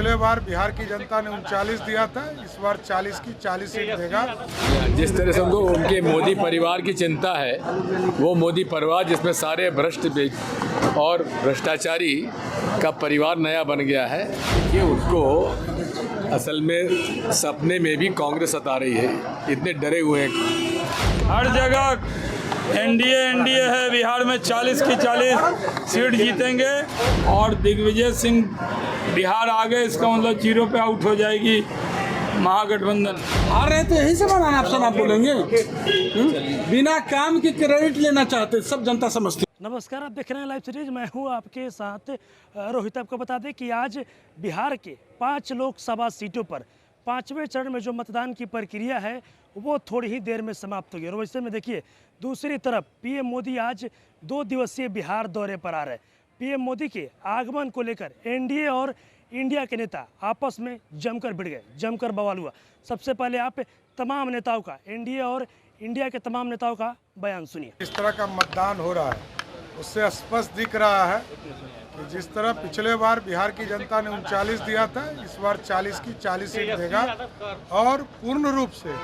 पिछले बार बिहार की जनता ने 39 दिया था, इस बार 40 की 40 सीट देगा। जिस तरह से उनको उनके मोदी परिवार की चिंता है, वो मोदी परिवार जिसमें सारे भ्रष्ट और भ्रष्टाचारी का परिवार नया बन गया है, कि उसको असल में सपने में भी कांग्रेस सता रही है। इतने डरे हुए हैं। हर जगह एनडीए है। बिहार में 40 की 40 सीट जीतेंगे और दिग्विजय सिंह बिहार आ गए, इसका मतलब 0 पे आउट हो जाएगी महागठबंधन। हार रहे तो यही से बनाना ऑप्शन आप बोलेंगे। बिना काम के क्रेडिट लेना चाहते, सब जनता समझती। नमस्कार, आप देख रहे हैं लाइव सीरीज। मैं हूं आपके साथ रोहित। आपको बता दें कि आज बिहार के 5 लोकसभा सीटों पर 5वें चरण में जो मतदान की प्रक्रिया है वो थोड़ी ही देर में समाप्त होगी। और वैसे में देखिए, दूसरी तरफ पीएम मोदी आज 2 दिवसीय बिहार दौरे पर आ रहे हैं। पीएम मोदी के आगमन को लेकर एनडीए और इंडिया के नेता आपस में जमकर भिड़ गए, जमकर बवाल हुआ। सबसे पहले आप तमाम नेताओं का, एनडीए और इंडिया के तमाम नेताओं का बयान सुनिए। इस तरह का मतदान हो रहा है, उससे स्पष्ट दिख रहा है कि जिस तरह पिछले बार बिहार की जनता ने 39 दिया था, इस बार 40 की 40 सीट देगा। और पूर्ण रूप से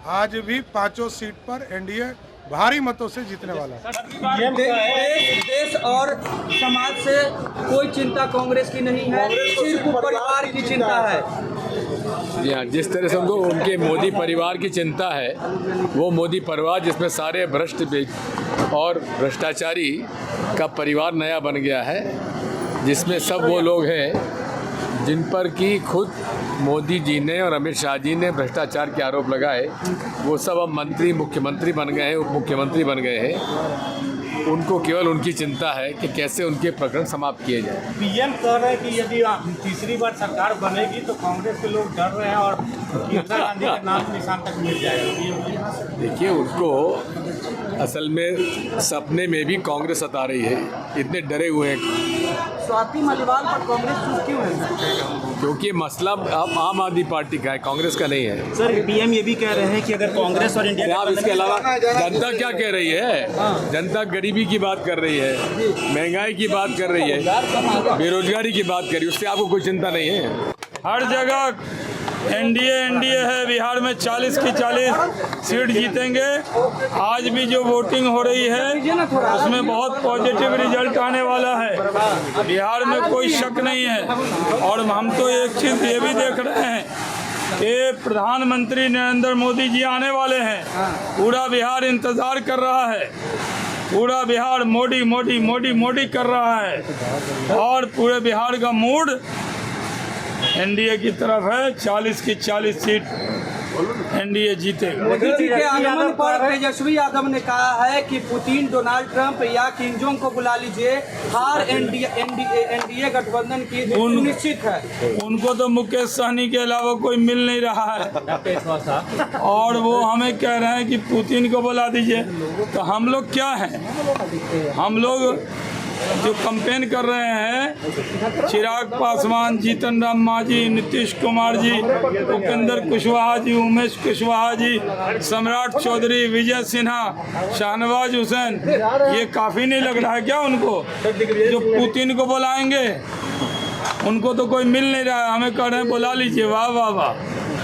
आज भी 5 सीट पर एनडीए भारी मतों से जीतने वाला है। देश और समाज से कोई चिंता कांग्रेस की नहीं है, सिर्फ परिवार की चिंता है। जी हाँ, जिस तरह से उनको उनके मोदी परिवार की चिंता है, वो मोदी परिवार जिसमें सारे भ्रष्ट और भ्रष्टाचारी का परिवार नया बन गया है, जिसमें सब वो लोग हैं जिन पर कि खुद मोदी जी ने और अमित शाह जी ने भ्रष्टाचार के आरोप लगाए। वो सब अब मंत्री, मुख्यमंत्री बन गए हैं, उप मुख्यमंत्री बन गए हैं। उनको केवल उनकी चिंता है कि कैसे उनके प्रकरण समाप्त किए जाए। पीएम कह रहे हैं कि यदि तीसरी बार सरकार बनेगी तो कांग्रेस के लोग डर रहे हैं और इंदिरा गांधी के नाम निशान तक मिल जाएगा। देखिए, उनको असल में सपने में भी कांग्रेस सता रही है। इतने डरे हुए हैं। स्वाति मलिवाल पर कांग्रेस चूप क्यों है? क्योंकि मसला अब आम आदमी पार्टी का है, कांग्रेस का नहीं है। सर, पीएम ये भी कह रहे हैं कि अगर कांग्रेस और इंडिया आप इसके अलावा जनता क्या कह रही है? जनता गरीबी की बात कर रही है, महंगाई की बात कर रही है, बेरोजगारी की बात कर रही है। उससे आपको कोई चिंता नहीं है। हर जगह एनडीए है। बिहार में 40 की 40 सीट जीतेंगे। आज भी जो वोटिंग हो रही है उसमें बहुत पॉजिटिव रिजल्ट आने वाला है। बिहार में कोई शक नहीं है। और हम तो एक चीज़ ये भी देख रहे हैं कि प्रधानमंत्री नरेंद्र मोदी जी आने वाले हैं। पूरा बिहार इंतज़ार कर रहा है। पूरा बिहार मोदी मोदी मोदी मोदी कर रहा है। और पूरे बिहार का मूड एनडीए की तरफ है। 40 की 40 सीट एनडीए जीतेगा। मोदी जी के आगमन पर तेजस्वी यादव ने कहा है कि पुतिन, डोनाल्ड ट्रंप या किम जोंग को बुला लीजिए, हार एनडीए गठबंधन की सुनिश्चित है। उनको तो मुकेश सहनी के अलावा कोई मिल नहीं रहा है और वो हमें कह रहे हैं कि पुतिन को बुला दीजिए। तो हम लोग क्या हैं? हम लोग जो कैंपेन कर रहे हैं, चिराग पासवान, जीतन राम मांझी, नीतीश कुमार जी, उपेंद्र कुशवाहा जी, उमेश कुशवाहा जी, सम्राट चौधरी, विजय सिन्हा, शाहनवाज हुसैन, ये काफ़ी नहीं लग रहा है क्या उनको? जो पुतिन को बुलाएंगे, उनको तो कोई मिल नहीं रहा है। हमें कह रहे हैं बुला लीजिए। वाह वाह वाह।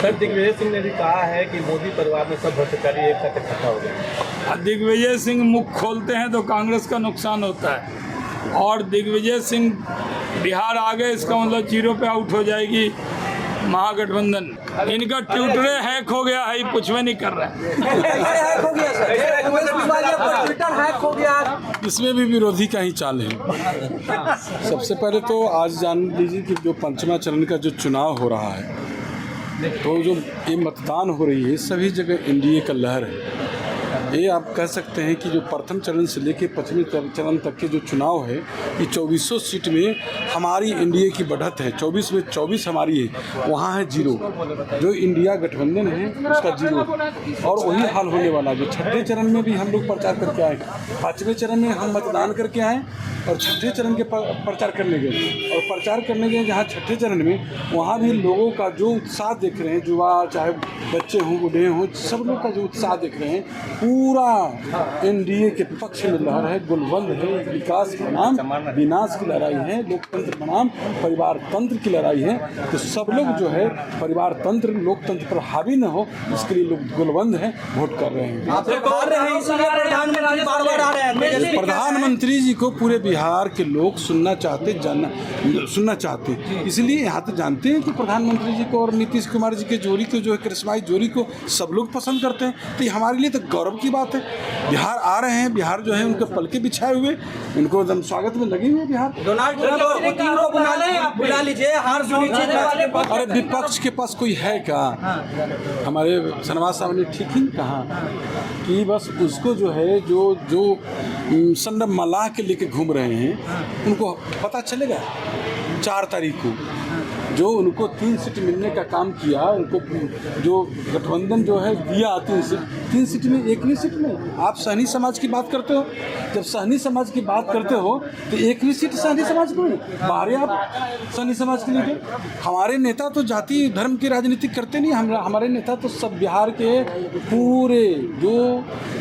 सर, दिग्विजय सिंह ने भी कहा है कि मोदी परिवार में सब भ्रष्टाचारी एक साथ इकट्ठा हो गए। दिग्विजय सिंह मुख खोलते हैं तो कांग्रेस का नुकसान होता है। और दिग्विजय सिंह बिहार आ गए, इसका मतलब 0 पे आउट हो जाएगी महागठबंधन। इनका ट्विटर हैक हो गया है, कुछ भी नहीं कर रहा है। इसमें भी विरोधी का ही चाल है। सबसे पहले तो आज जान लीजिए कि जो 5वां चरण का जो चुनाव हो रहा है, तो जो ये मतदान हो रही है, सभी जगह एनडीए का लहर है। ये आप कह सकते हैं कि जो प्रथम चरण से लेकर 5वें चरण तक के जो चुनाव है, ये 2400 सीट में हमारी एनडीए की बढ़त है। 24 में 24 हमारी है, वहाँ है 0। जो इंडिया गठबंधन है उसका 0। और वही हाल होने वाला। जो 6ठे चरण में भी हम लोग प्रचार करके आए, 5वें चरण में हम मतदान करके आए और छठे चरण के प्रचार करने गए, और प्रचार करने गए जहाँ छठे चरण में, वहाँ भी लोगों का जो उत्साह देख रहे हैं, युवा चाहे बच्चे हों बूढ़े हों, सब लोग का जो उत्साह देख रहे हैं, पूरा एनडीए के पक्ष में लहर है, गुलबंद है। विकास बनाम विनाश की लड़ाई है, लोकतंत्र बनाम परिवार तंत्र की लड़ाई है। तो सब लोग जो है परिवार तंत्र लोकतंत्र पर हावी न हो, इसके लिए लोग गुलबंद हैं, वोट कर रहे हैं। प्रधानमंत्री जी को पूरे बिहार के लोग सुनना चाहते, इसलिए यहाँ तो जानते हैं कि प्रधानमंत्री जी को और नीतीश कुमार जी के जोड़ी को, जो है करिश्माई जोड़ी को सब लोग पसंद करते हैं। तो ये हमारे लिए तो गौरव की बात है। बिहार आ रहे हैं, बिहार जो है उनके पलके बिछाए हुए, उनको एकदम स्वागत में लगे हुए बिहार। डोनाल्ड ट्रंप और पुतिन को बुला लीजिए, हार सुनिश्चित। अरे विपक्ष के पास कोई है क्या? हमारे शहनवाज साहब ने ठीक ही कहा कि बस उसको जो है जो संडम मलाह के लेके घूम रहे हैं, उनको पता चलेगा 4 तारीख को जो उनको 3 सीट मिलने का काम किया, उनको जो गठबंधन जो है दिया 3 सीट में, 1वीं सीट में। आप सहनी समाज की बात करते हो, जब सहनी समाज की बात करते हो तो 1वीं सीट सहनी समाज को नहीं, बाहर आप सहनी समाज के लिए। हमारे नेता तो जाति धर्म की राजनीति करते नहीं, हमारे नेता तो सब बिहार के पूरे जो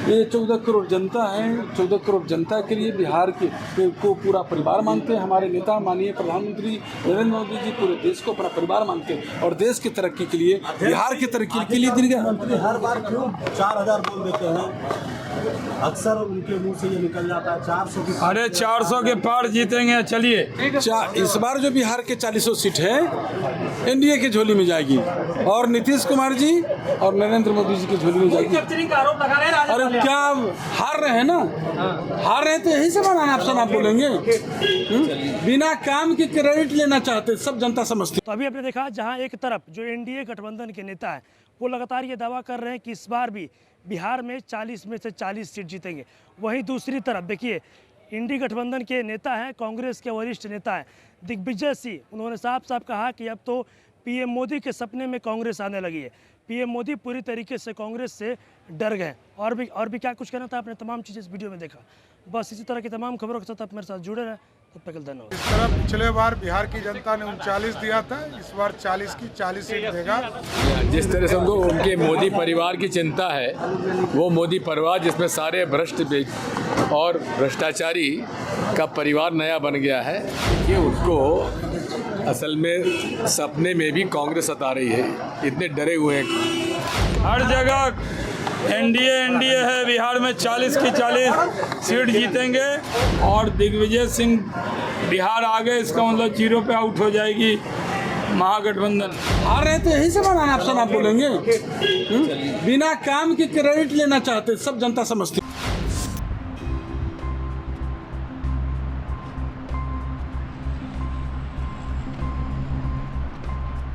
ये 14 करोड़ जनता है, 14 करोड़ जनता के लिए बिहार को पूरा परिवार मानते हैं। हमारे नेता माननीय प्रधानमंत्री नरेंद्र मोदी जी पूरे देश को अपना परिवार मानते हैं, और देश की तरक्की के लिए, बिहार की तरक्की के लिए मंत्री हर बार क्यों 4000 बोल देते हैं? अक्सर उनके मुंह से ये निकल जाता है 400 की। अरे 400 के पार जीतेंगे। चलिए, इस बार जो बिहार के 40 सीट है एनडीए की झोली में जाएगी, और नीतीश कुमार जी और नरेंद्र मोदी जी की झोली में जाएगी। अरे क्या हार रहे हैं ना, हार रहे तो यही से माना ऑप्शन आप बोलेंगे। बिना काम के क्रेडिट लेना चाहते सब जनता समझती। तो अभी आपने देखा जहां एक तरफ जो एनडीए गठबंधन के नेता हैं वो लगातार ये दावा कर रहे हैं कि इस बार भी बिहार में 40 में से 40 सीट जीतेंगे, वहीं दूसरी तरफ देखिए इंडी गठबंधन के नेता हैं, कांग्रेस के वरिष्ठ नेता हैं दिग्विजय सिंह, उन्होंने साफ साफ कहा कि अब तो पीएम मोदी के सपने में कांग्रेस आने लगी है। पीएम मोदी पूरी तरीके से कांग्रेस से डर गए। और भी क्या कुछ कहना था, आपने तमाम चीज़ें इस वीडियो में देखा। बस इसी तरह की तमाम खबरों के साथ आप मेरे साथ जुड़े रहें। तब तक धन्यवाद। इस तरह पिछले बार बिहार की जनता ने 39 दिया था, इस बार 40 की 40 सीट देगा। जिस तरह से उनको उनके मोदी परिवार की चिंता है, वो मोदी परिवार जिसमें सारे भ्रष्ट और भ्रष्टाचारी का परिवार नया बन गया है, कि उसको असल में सपने में भी कांग्रेस सता रही है। इतने डरे हुए हैं। हर जगह एनडीए है। बिहार में 40 की 40 सीट जीतेंगे, और दिग्विजय सिंह बिहार आ गए, इसका मतलब 0 पे आउट हो जाएगी महागठबंधन। हार रहे तो यही से माना ऑप्शन आप बोलेंगे। बिना काम के क्रेडिट लेना चाहते सब जनता समझती।